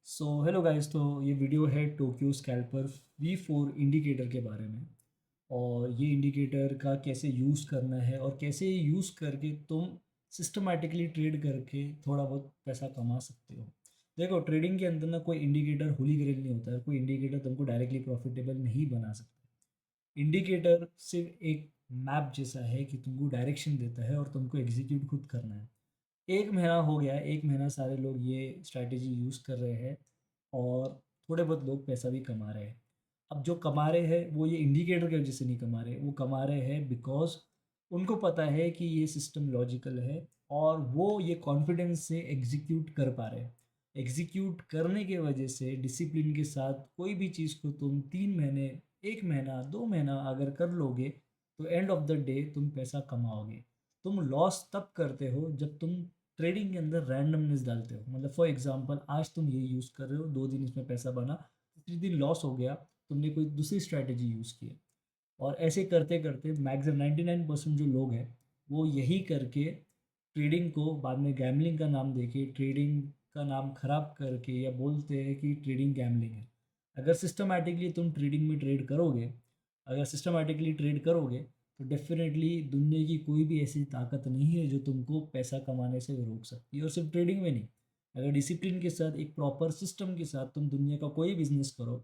So hello guys. तो ये video है टोक्यो स्कैल्पर V4 इंडिकेटर के बारे में। और ये इंडिकेटर का कैसे यूज़ करना है और कैसे यूज़ करके तुम सिस्टमैटिकली ट्रेड करके थोड़ा बहुत पैसा कमा सकते हो। देखो, ट्रेडिंग के अंदर ना कोई इंडिकेटर होली ग्रेल नहीं होता है। कोई इंडिकेटर तुमको डायरेक्टली प्रॉफिटेबल नहीं बना सकता। इंडिकेटर सिर्फ एक मैप जैसा है कि तुमको डायरेक्शन देता है और तुमको एग्जीक्यूट खुद करना है। 1 महीना हो गया, 1 महीना सारे लोग ये स्ट्रैटेजी यूज़ कर रहे हैं और थोड़े बहुत लोग पैसा भी कमा रहे हैं। अब जो कमा रहे हैं वो ये इंडिकेटर की वजह से नहीं कमा रहे, वो कमा रहे हैं बिकॉज उनको पता है कि ये सिस्टम लॉजिकल है और वो ये कॉन्फिडेंस से एग्जीक्यूट कर पा रहे हैं। एग्जीक्यूट करने के वजह से डिसिप्लिन के साथ कोई भी चीज़ को तुम 3 महीने, 1 महीना, 2 महीना अगर कर लोगे तो एंड ऑफ द डे तुम पैसा कमाओगे। तुम लॉस तब करते हो जब तुम ट्रेडिंग के अंदर रैंडमनेस डालते हो। मतलब फॉर एग्जांपल, आज तुम ये यूज़ कर रहे हो, 2 दिन इसमें पैसा बना, तीसरे दिन लॉस हो गया, तुमने कोई दूसरी स्ट्रैटेजी यूज़ की है। और ऐसे करते करते मैक्सिमम 99% जो लोग हैं वो यही करके ट्रेडिंग को बाद में गैमलिंग का नाम देके, ट्रेडिंग का नाम खराब करके या बोलते हैं कि ट्रेडिंग गैमलिंग है। अगर सिस्टमैटिकली तुम ट्रेडिंग में ट्रेड करोगे, अगर सिस्टमैटिकली ट्रेड करोगे तो डेफिनेटली दुनिया की कोई भी ऐसी ताकत नहीं है जो तुमको पैसा कमाने से रोक सकती है। और सिर्फ ट्रेडिंग में नहीं, अगर डिसिप्लिन के साथ एक प्रॉपर सिस्टम के साथ तुम दुनिया का कोई बिजनेस करो,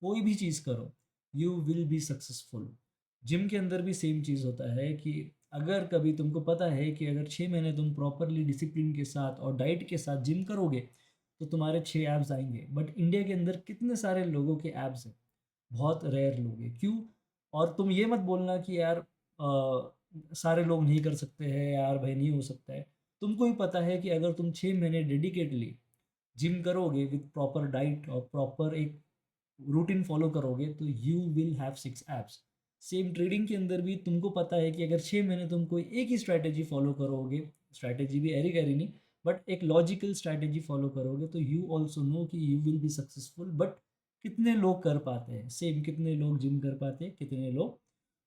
कोई भी चीज़ करो, you will be successful. Gym के अंदर भी सेम चीज़ होता है कि अगर कभी तुमको पता है कि अगर 6 महीने तुम प्रॉपरली डिसिप्लिन के साथ और डाइट के साथ जिम करोगे तो तुम्हारे 6 एब्स आएंगे। बट इंडिया के अंदर कितने सारे लोगों के एब्स हैं? बहुत रेयर लोग हैं। क्यों? और तुम ये मत बोलना कि यार सारे लोग नहीं कर सकते हैं, यार भाई नहीं हो सकता है। तुमको ही पता है कि अगर तुम 6 महीने डेडिकेटली जिम करोगे विथ प्रॉपर डाइट और प्रॉपर एक रूटीन फॉलो करोगे तो you will have 6 apps. Same trading के अंदर भी तुमको पता है कि अगर 6 महीने तुम कोई एक ही स्ट्रैटेजी फॉलो करोगे, स्ट्रैटेजी भी एरी गैरी नहीं, बट एक लॉजिकल स्ट्रैटेजी फॉलो करोगे तो यू ऑल्सो नो कि you will be successful. But कितने लोग कर पाते हैं? सेम कितने लोग जिम कर पाते हैं, कितने लोग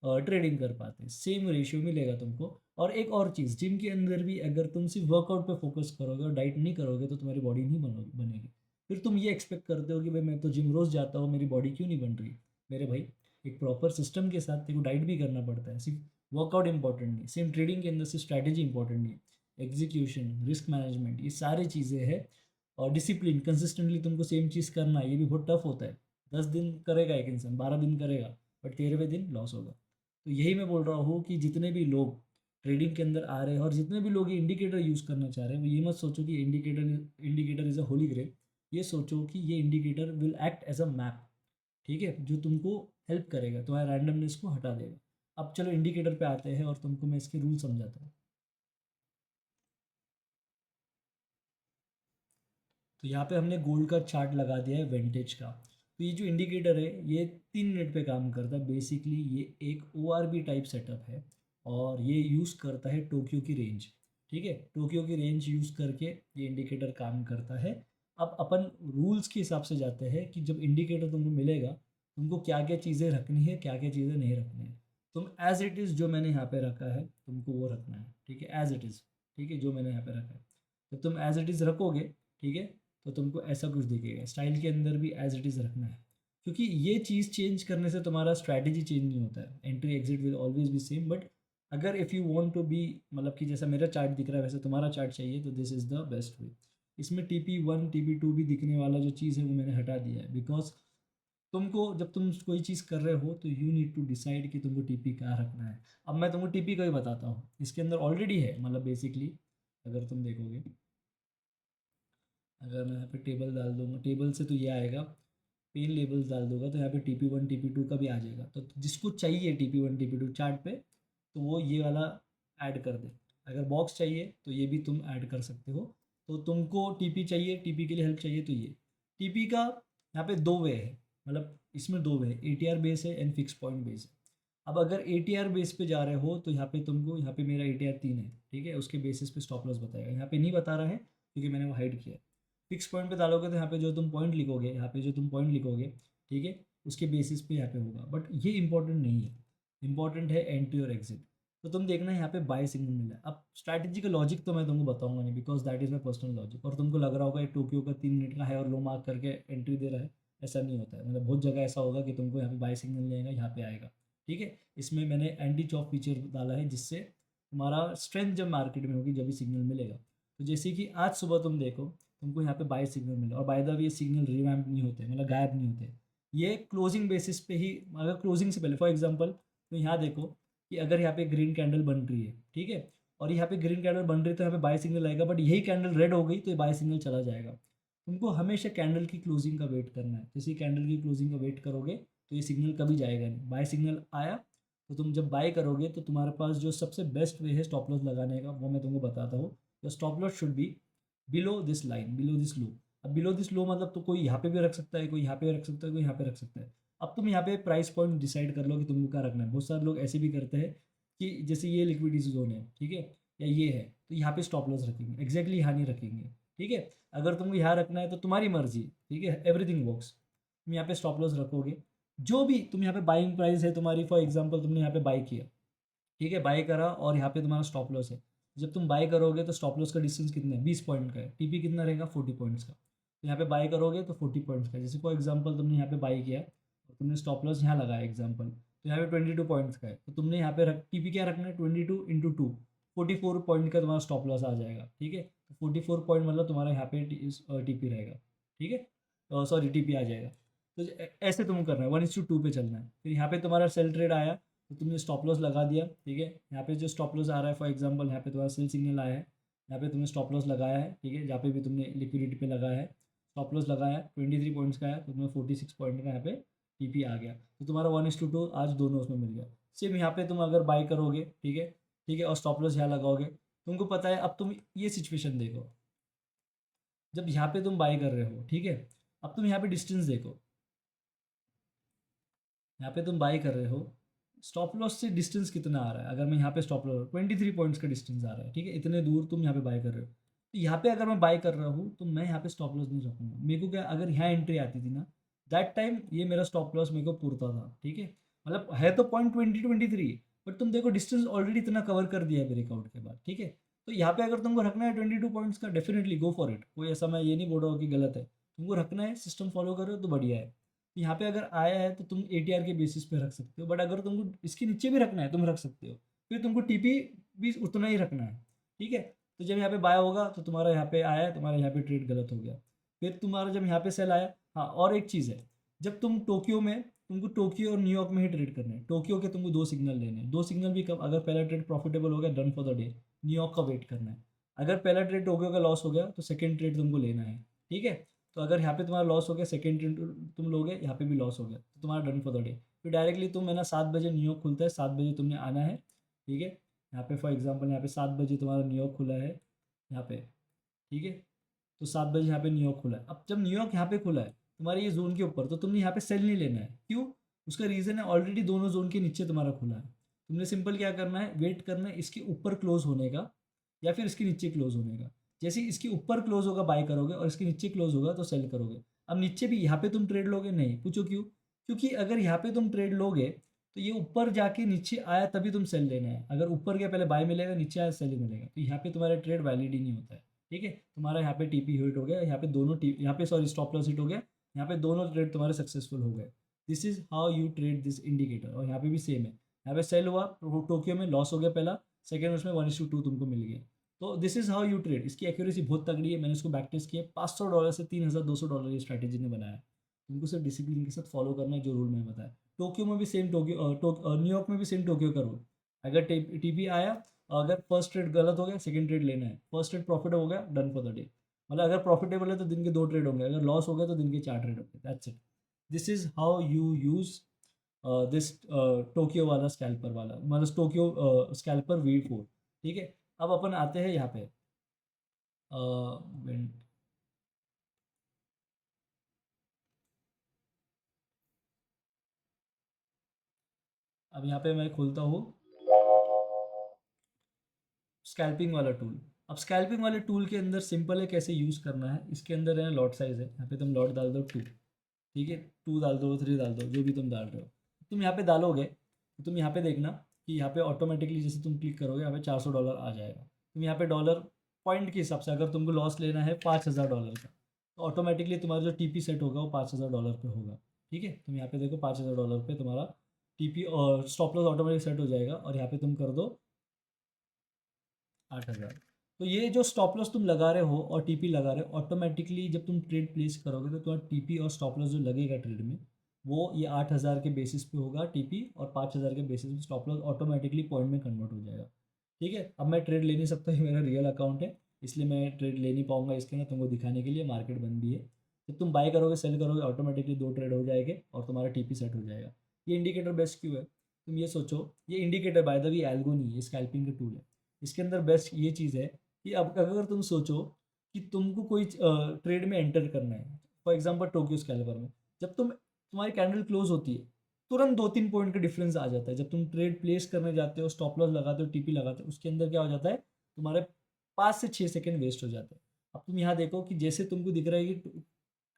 ट्रेडिंग कर पाते हैं? सेम रेशियो मिलेगा तुमको। और एक और चीज़, जिम के अंदर भी अगर तुम सिर्फ वर्कआउट पे फोकस करोगे और डाइट नहीं करोगे तो तुम्हारी बॉडी नहीं बनेगी। फिर तुम ये एक्सपेक्ट करते हो कि भाई मैं तो जिम रोज़ जाता हूँ, मेरी बॉडी क्यों नहीं बन रही? मेरे भाई, एक प्रॉपर सिस्टम के साथ तेरे को डाइट भी करना पड़ता है। सिर्फ वर्कआउट इंपॉर्टेंट नहीं, सेम ट्रेडिंग के अंदर सिर्फ स्ट्रैटेजी इंपॉर्टेंट नहीं, एग्जीक्यूशन, रिस्क मैनेजमेंट, ये सारी चीज़ें हैं। और डिसिप्लिन, कंसिस्टेंटली तुमको सेम चीज़ करना है, ये भी बहुत टफ होता है। 10 दिन करेगा एक इंसान, 12 दिन करेगा, बट 13वें दिन लॉस होगा। तो यही मैं बोल रहा हूँ कि जितने भी लोग ट्रेडिंग के अंदर आ रहे हैं और जितने भी लोग ये इंडिकेटर यूज़ करना चाह रहे हैं, वो ये मत सोचो कि indicator is a holy grail. ये सोचो कि ये indicator will act as a map. ठीक है, जो तुमको हेल्प करेगा, तुम्हारे रैंडमनेस को हटा देगा। अब चलो इंडिकेटर पे आते हैं और तुमको मैं इसके रूल समझाता हूँ। तो यहाँ पे हमने गोल्ड का चार्ट लगा दिया है विंटेज का। तो ये जो इंडिकेटर है ये 3 मिनट पे काम करता है। बेसिकली ये एक ORB टाइप सेटअप है और ये यूज़ करता है टोक्यो की रेंज। ठीक है, टोक्यो की रेंज यूज़ करके ये इंडिकेटर काम करता है। अब अपन रूल्स के हिसाब से जाते हैं कि जब इंडिकेटर तुमको मिलेगा, तुमको क्या क्या चीज़ें रखनी है, क्या क्या चीज़ें नहीं रखनी है। तुम एज इट इज़ जो मैंने यहाँ पे रखा है तुमको वो रखना है। ठीक है, एज इट इज़। ठीक है, जो मैंने यहाँ पे रखा है तो तुम एज इट इज़ रखोगे। ठीक है, तो तुमको ऐसा कुछ दिखेगा। स्टाइल के अंदर भी एज इट इज़ रखना है, क्योंकि ये चीज़ चेंज करने से तुम्हारा स्ट्रैटेजी चेंज नहीं होता है। Entry exit will always be same. But अगर if you want to be, मतलब कि जैसा मेरा चार्ट दिख रहा है वैसे तुम्हारा चार्ट चाहिए, तो this is the best way. इसमें TP1 TP2 भी दिखने वाला जो चीज़ है वो मैंने हटा दिया है, बिकॉज तुमको जब तुम कोई चीज़ कर रहे हो तो यू नीड टू डिसाइड कि तुमको TP कहाँ रखना है। अब मैं तुमको TP का ही बताता हूँ, इसके अंदर ऑलरेडी है। मतलब बेसिकली अगर तुम देखोगे, अगर मैं यहाँ पे टेबल डाल दूँगा, टेबल से तो ये आएगा, पेन लेबल्स डाल दूंगा तो यहाँ पे TP1 TP2 का भी आ जाएगा। तो जिसको चाहिए TP1 TP2 चार्ट पे, तो वो ये वाला ऐड कर दे। अगर बॉक्स चाहिए तो ये भी तुम ऐड कर सकते हो। तो तुमको TP चाहिए, TP के लिए हेल्प चाहिए, तो ये TP का यहाँ पे 2 वे है। मतलब इसमें 2 वे है, ATR बेस है एंड फिक्स पॉइंट बेस है। अब अगर ATR बेस पे जा रहे हो तो यहाँ पे तुमको, यहाँ पे मेरा ATR 3 है। ठीक है, उसके बेसिस पे स्टॉप लॉस बताएगा। यहाँ पे नहीं बता रहा है क्योंकि मैंने वो हाइड किया है। फिक्स पॉइंट पे डालोगे तो यहाँ पे जो तुम पॉइंट लिखोगे, यहाँ पे जो तुम पॉइंट लिखोगे, ठीक है, उसके बेसिस पे यहाँ पे होगा। बट ये इंपॉर्टेंट नहीं है, इंपॉर्टेंट है एंट्री और एग्जिट। तो तुम देखना यहाँ पे बाय सिग्नल मिला है। अब स्ट्रैटेजी का लॉजिक तो मैं तुमको बताऊंगा नहीं, because that is my personal logic. और तुमको लग रहा होगा ये टोक्यो का 3 मिनट का है और लो मार्क करके एंट्री दे रहा है, ऐसा नहीं होता है। मतलब बहुत जगह ऐसा होगा कि तुमको यहाँ पे बाय सिग्नल लेगा, यहाँ पे आएगा, ठीक है। इसमें मैंने एंटी चॉप फीचर डाला है, जिससे तुम्हारा स्ट्रेंथ जब मार्केट में होगी जब भी सिग्नल मिलेगा। तो जैसे कि आज सुबह तुम देखो, तुमको यहाँ पे बाय सिग्नल मिला, और बाय द वे ये सिग्नल रिवैम्प नहीं होते, मतलब गायब नहीं होते। ये क्लोजिंग बेसिस पे ही, अगर क्लोजिंग से पहले फॉर एग्जांपल, तो यहाँ देखो कि अगर यहाँ पे ग्रीन कैंडल बन रही है, ठीक है, और यहाँ पे ग्रीन कैंडल बन रही है तो यहाँ पे बाय सिग्नल आएगा, बट यही कैंडल रेड हो गई तो ये बाय सिग्नल चला जाएगा। तुमको हमेशा कैंडल की क्लोजिंग का वेट करना है। जैसे कैंडल की क्लोजिंग का वेट करोगे तो ये सिग्नल कभी जाएगा नहीं। बाय सिग्नल आया तो तुम जब बाय करोगे तो तुम्हारे पास जो सबसे बेस्ट वे है स्टॉप लॉस लगाने का, वो मैं तुमको बताता हूँ। तो stop loss should be below this line, below this low. अब बिलो दिस लो मतलब तो कोई यहाँ पे भी रख सकता है, कोई यहाँ पे रख सकता है, कोई यहाँ पे रख सकता है। अब तुम यहाँ पे प्राइस पॉइंट डिसाइड कर लो कि तुमको क्या रखना है। बहुत सारे लोग ऐसे भी करते हैं कि जैसे ये लिक्विडिटी जोन है, ठीक है, या ये है, तो यहाँ पे स्टॉप लॉस रखेंगे, एग्जैक्टली यहाँ नहीं रखेंगे, ठीक है। अगर तुमको यहाँ रखना है तो तुम्हारी मर्जी, ठीक है, एवरीथिंग वर्क्स। तुम यहाँ पे स्टॉप लॉस रखोगे, जो भी तुम यहाँ पे बाइंग प्राइस है तुम्हारी, फॉर एग्जाम्पल तुमने यहाँ पे बाई किया, ठीक है, बाय करा, और यहाँ पे तुम्हारा स्टॉप लॉस है। जब तुम बाय करोगे तो स्टॉप लॉस का डिस्टेंस कितना है, 20 पॉइंट का है, टीपी कितना रहेगा, 40 पॉइंट्स का। तो यहाँ पे बाय करोगे तो 40 पॉइंट्स का, जैसे फॉर एग्जांपल तुमने यहाँ पे बाय किया और तुमने स्टॉप लॉस यहाँ लगाया एग्जांपल, तो यहाँ पे 22 पॉइंट्स का है, तो तुमने यहाँ पे टीपी क्या रखना है, 22 × 2, 44 पॉइंट का तुम्हारा स्टॉप लॉस आ जाएगा, ठीक है। तो 44 पॉइंट मतलब तुम्हारा यहाँ पे टीपी रहेगा, ठीक है, सॉरी टीपी आ जाएगा। तो ऐसे तुम करना है, 1:2 पे चलना है। फिर यहाँ पे तुम्हारा सेल ट्रेड आया तो तुमने स्टॉप लॉस लगा दिया, ठीक है। यहाँ पे जो स्टॉप लॉस आ रहा है, फॉर एग्जांपल यहाँ पे तुम्हारा सेल सिग्नल आया है, यहाँ पे तुमने स्टॉप लॉस लगाया है, ठीक है, जहाँ पे भी तुमने लिक्विडिटी पे लगाया है, स्टॉप लॉस लगाया है, 23 पॉइंट्स का है, तो तुम्हें 46 पॉइंट का यहाँ पे टीपी आ गया। तो तुम्हारा 1:2 आज दोनों उसमें मिल गया। सिर्फ यहाँ पे तुम अगर बाई करोगे, ठीक है, ठीक है, और स्टॉप लॉस यहाँ लगाओगे, तुमको पता है। अब तुम ये सिचुएशन देखो, जब यहाँ पे तुम बाई कर रहे हो, ठीक है, अब तुम यहाँ पे डिस्टेंस देखो, यहाँ पे तुम बाई कर रहे हो, स्टॉप लॉस से डिस्टेंस कितना आ रहा है। अगर मैं यहाँ पे स्टॉप लॉस 23 पॉइंट्स का डिस्टेंस आ रहा है, ठीक है, इतने दूर तुम यहाँ पे बाय कर रहे हो, तो यहाँ पे अगर मैं बाय कर रहा हूँ तो मैं यहाँ पे स्टॉप लॉस नहीं रखूँगा। मेरे को क्या, अगर यहाँ एंट्री आती थी ना, दैट टाइम ये मेरा स्टॉप लॉस मेरे को पूरता था, ठीक है। मतलब है तो पॉइंट 23, बट तुम देखो डिस्टेंस ऑलरेडी इतना कवर कर दिया है ब्रेकआउट के बाद, ठीक है। तो यहाँ पे अगर तुमको रखना है 22 पॉइंट्स का, डेफिनेटली गो फॉर इट। कोई ऐसा मैं ये नहीं बोल रहा हूँ कि गलत है, तुमको रखना है, सिस्टम फॉलो करो तो बढ़िया है। यहाँ पे अगर आया है तो तुम एटीआर के बेसिस पे रख सकते हो, बट अगर तुमको इसके नीचे भी रखना है तुम रख सकते हो। फिर तुमको टीपी भी उतना ही रखना है, ठीक है। तो जब यहाँ पे बाय होगा तो तुम्हारा यहाँ पे आया, तुम्हारा यहाँ पे ट्रेड गलत हो गया। फिर तुम्हारा जब यहाँ पे सेल आया, हाँ, और एक चीज़ है, जब तुम टोक्यो में, तुमको टोक्यो और न्यूयॉर्क में ही ट्रेड करना है। टोक्यो के तुमको 2 सिग्नल लेने हैं, 2 सिग्नल भी कब, अगर पहला ट्रेड प्रॉफिटेबल हो गया, done for the day, New York का वेट करना है। अगर पहला ट्रेड टोक्यो का लॉस हो गया तो सेकेंड ट्रेड तुमको लेना है, ठीक है। तो अगर यहाँ पे तुम्हारा लॉस हो गया, सेकेंड ट्रेड तुम लोगे, यहाँ पे भी लॉस हो गया, तो तुम्हारा डन फॉर द डे। फिर डायरेक्टली तुम है ना, 7 बजे न्यूयॉर्क खुलता है, 7 बजे तुमने आना है, ठीक है। यहाँ पे फॉर एग्जाम्पल यहाँ पे 7 बजे तुम्हारा न्यूयॉर्क खुला है यहाँ पे, ठीक है। तो 7 बजे यहाँ पे न्यूयॉर्क खुला है। अब जब न्यूयॉर्क यहाँ पे खुला है तुम्हारे ये जोन के ऊपर, तो तुमने यहाँ पे सेल नहीं लेना है। क्यों? उसका रीज़न है, ऑलरेडी दोनों जोन के नीचे तुम्हारा खुला है। तुमने सिंपल क्या करना है, वेट करना है इसके ऊपर क्लोज होने का, या फिर इसके नीचे क्लोज होने का। जैसे इसके ऊपर क्लोज होगा बाय करोगे, और इसके नीचे क्लोज होगा तो सेल करोगे। अब नीचे भी यहाँ पे तुम ट्रेड लोगे नहीं, पूछो क्यों? क्योंकि अगर यहाँ पे तुम ट्रेड लोगे तो ये ऊपर जाके नीचे आया तभी तुम सेल लेना है। अगर ऊपर गया पहले बाय मिलेगा, नीचे आया सेल मिलेगा, तो यहाँ पे तुम्हारा ट्रेड वैलिड ही नहीं होता है, ठीक है। तुम्हारा यहाँ पे टीपी हिट हो गया, यहाँ पे दोनों यहाँ पे सॉरी स्टॉप लॉस हिट हो गया, यहाँ पे दोनों ट्रेड तुम्हारे सक्सेसफुल हो गए। This is how you trade this indicator. और यहाँ पे भी सेम है, यहाँ पे सेल हुआ टोक्यो में, लॉस हो गया पहला, सेकेंड उसमें 1:2 तुमको मिल गया। तो this is how you trade. इसकी एक्यूरेसी बहुत तगड़ी है, मैंने इसको बैक टेस्ट किया, $500 से $3200 ये स्ट्रैटेजी ने बनाया। तुमको सिर्फ डिसिप्लिन के साथ फॉलो करना है जो रूल मैंने बताया। टोक्यो में भी सेम, न्यूयॉर्क में भी सेम टोक्यो का रूल। अगर टीपी आया, अगर फर्स्ट ट्रेड गलत हो गया, सेकंड ट्रेड लेना है, फर्स्ट ट्रेड प्रॉफिट हो गया, डन फॉर द डे। मतलब अगर प्रॉफिटेबल है तो दिन के 2 ट्रेड होंगे, अगर लॉस हो गया तो दिन के 4 ट्रेड होंगे, that's it. This is how you use this Tokyo वाला स्कैल्पर वाला, मतलब टोक्यो स्कैल्पर V4, ठीक है। अब अपन आते हैं यहाँ पे, when- अब यहाँ पे मैं खोलता हूँ स्कैल्पिंग वाला टूल। अब स्कैल्पिंग वाले टूल के अंदर सिंपल है कैसे यूज़ करना है। इसके अंदर है लॉट साइज है, यहाँ पे तुम लॉट डाल दो 2, ठीक है, 2 डाल दो, 3 डाल दो, जो भी तुम डाल रहे हो। तुम यहाँ पे डालोगे तो तुम यहाँ पे देखना, कि यहाँ पे ऑटोमेटिकली जैसे तुम क्लिक करोगे यहाँ पे $400 आ जाएगा। तुम यहाँ पे डॉलर पॉइंट के हिसाब से अगर तुमको लॉस लेना है $5000 का, तो ऑटोमेटिकली तुम्हारा जो टीपी सेट होगा वो $5000 पे होगा। ठीक है, तुम यहाँ पे देखो $5000 पे तुम्हारा टीपी और स्टॉप लॉस ऑटोमेटिक सेट हो जाएगा, और यहाँ पे तुम कर दो 8000। तो ये जो स्टॉप लॉस तुम लगा रहे हो और टीपी लगा रहे हो, ऑटोमेटिकली जब तुम ट्रेड प्लेस करोगे तो तुम्हारा टीपी और स्टॉप लॉस जो लगेगा ट्रेड में, वो ये 8000 के बेसिस पे होगा टीपी, और 5000 के बेसिस पे स्टॉप लॉस ऑटोमेटिकली पॉइंट में कन्वर्ट हो जाएगा। ठीक है, अब मैं ट्रेड ले नहीं सकता, ये मेरा रियल अकाउंट है, इसलिए मैं ट्रेड ले नहीं पाऊंगा इसके ना तुमको दिखाने के लिए, मार्केट बंद भी है। जब तुम बाय करोगे सेल करोगे ऑटोमेटिकली 2 ट्रेड हो जाएंगे और तुम्हारा टीपी सेट हो जाएगा। ये इंडिकेटर बेस्ट क्यों है, तुम ये सोचो, ये indicator by the way algo नहीं है, स्कैल्पिंग का टूल है। इसके अंदर बेस्ट ये चीज़ है कि अब अगर तुम सोचो कि तुमको कोई ट्रेड में एंटर करना है, फॉर एग्जांपल टोक्यो स्कैल्पर में, जब तुम्हारी कैंडल क्लोज होती है, तुरंत 2-3 पॉइंट का डिफरेंस आ जाता है। जब तुम ट्रेड प्लेस करने जाते हो, स्टॉप लॉस लगाते हो, टीपी लगाते हो, उसके अंदर क्या हो जाता है, तुम्हारे 5 से 6 सेकंड वेस्ट हो जाते हैं। अब तुम यहाँ देखो कि जैसे तुमको दिख रहा है कि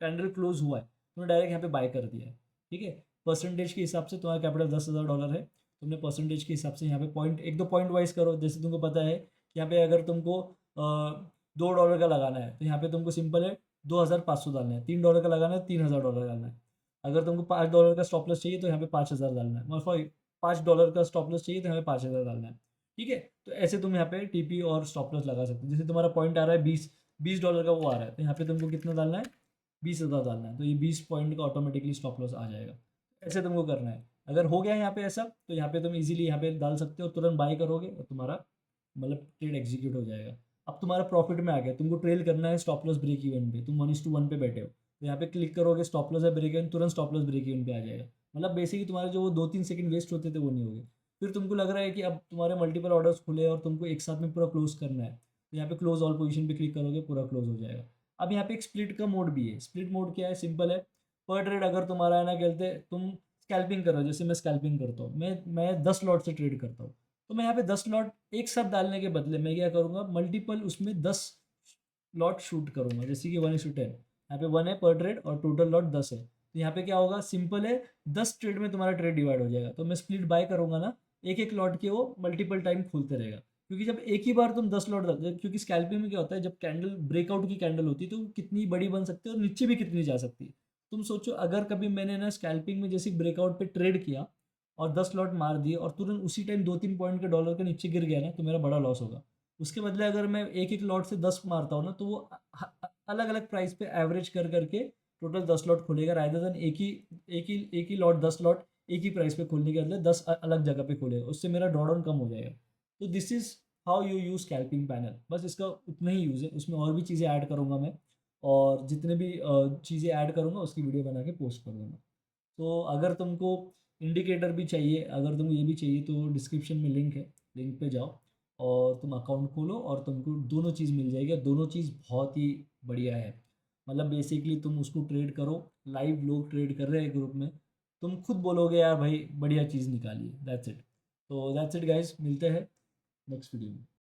कैंडल क्लोज हुआ है, तुमने डायरेक्ट यहाँ पे बाय कर दिया है। ठीक है, परसेंटेज के हिसाब से तुम्हारा कैपिटल $10,000 है, तुमने परसेंटेज के हिसाब से यहाँ पे पॉइंट एक दो पॉइंट वाइज करो। जैसे तुमको पता है कि यहाँ पे अगर तुमको $2 का लगाना है तो यहाँ पे तुमको सिंपल है 2500 डालना है, $3 का लगाना है $3000 डालना है। अगर तुमको $5 का स्टॉप लॉस चाहिए तो यहाँ पे 5000 डालना है, मतलब $5 का स्टॉप लॉस चाहिए तो यहाँ पे 5000 डालना है। ठीक है, तो ऐसे तुम यहाँ पे टीपी और स्टॉप लॉस लगा सकते हो। जैसे तुम्हारा पॉइंट आ रहा है 20 $20 का वो आ रहा है, तो यहाँ पे तुमको कितना डालना है, 20,000 डालना है, तो ये 20 पॉइंट का ऑटोमेटिकली स्टॉप लॉस आ जाएगा। ऐसे तुमको करना है। अगर हो गया यहाँ पे ऐसा, तो यहाँ पे तुम इजीली यहाँ पे डाल सकते हो, तुरंत बाय करोगे और तुम्हारा मतलब ट्रेड एग्जीक्यूट हो जाएगा। अब तुम्हारा प्रॉफिट में आ गया, तुमको ट्रेल करना है स्टॉप लॉस ब्रेक इवन पे, तुम 1:1 पे बैठे हो, तो यहाँ पे क्लिक करोगे स्टॉप लॉस है ब्रेक इवन, तुरंत स्टॉप लॉस ब्रेक इवन पे आ जाएगा। मतलब बेसिकली तुम्हारे जो वो 2-3 सेकंड वेस्ट होते थे वो नहीं हो गए। फिर तुमको लग रहा है कि अब तुम्हारे मल्टीपल ऑर्डर्स खुले और तुमको एक साथ में पूरा क्लोज करना है, तो यहाँ पे क्लोज ऑल पोजीशन पे क्लिक करोगे, पूरा क्लोज हो जाएगा। अब यहाँ पे एक स्प्लिट का मोड भी है। स्प्लिट मोड क्या है, सिंपल है, पर ट्रेड अगर तुम्हारा है ना, कहते तुम स्कैल्पिंग कर रहे हो, जैसे मैं स्कैल्पिंग करता हूँ, मैं 10 लॉट से ट्रेड करता हूँ, तो मैं यहाँ पे 10 लॉट एक साथ डालने के बदले मैं क्या करूँगा, मल्टीपल उसमें 10 लॉट शूट करूँगा, जैसे कि 1:10। यहाँ पे 1 है पर ट्रेड और टोटल लॉट 10 है, तो यहाँ पे क्या होगा, सिंपल है, 10 ट्रेड में तुम्हारा ट्रेड डिवाइड हो जाएगा। तो मैं स्प्लिट बाय करूँगा ना, एक एक लॉट के वो मल्टीपल टाइम खुलते रहेगा, क्योंकि जब एक ही बार तुम 10 लॉट डालते हो, क्योंकि स्कैल्पिंग में क्या होता है, जब कैंडल ब्रेकआउट की कैंडल होती है तो वो कितनी बड़ी बन सकती है और नीचे भी कितनी जा सकती है। तुम सोचो अगर कभी मैंने ना स्कैल्पिंग में जैसे ब्रेकआउट पे ट्रेड किया और 10 लॉट मार दिए और तुरंत उसी टाइम 2-3 पॉइंट के डॉलर के नीचे गिर गया ना, तो मेरा बड़ा लॉस होगा। उसके बदले अगर मैं एक एक लॉट से 10 मारता हूँ ना, तो वो अलग अलग प्राइस पे एवरेज कर करके टोटल 10 लॉट खुलेगा, रादर देन एक ही लॉट 10 लॉट एक ही प्राइस पे खोलने के बदले 10 अलग जगह पे खोलेगा, उससे मेरा ड्रॉडाउन कम हो जाएगा। तो this is how you use scalping panel, बस इसका उतना ही यूज़ है, उसमें और भी चीज़ें ऐड करूँगा मैं, और जितने भी चीज़ें ऐड करूँगा उसकी वीडियो बना के पोस्ट कर दूँगा। तो अगर तुमको इंडिकेटर भी चाहिए, अगर तुमको ये भी चाहिए, तो डिस्क्रिप्शन में लिंक है, लिंक पे जाओ और तुम अकाउंट खोलो और तुमको दोनों चीज़ मिल जाएगी, और दोनों चीज़ बहुत ही बढ़िया है। मतलब बेसिकली तुम उसको ट्रेड करो, लाइव लोग ट्रेड कर रहे हैं ग्रुप में, तुम खुद बोलोगे यार भाई बढ़िया चीज़ निकाली है। That's it. तो दैट्स इट गाइस, मिलते हैं नेक्स्ट वीडियो में।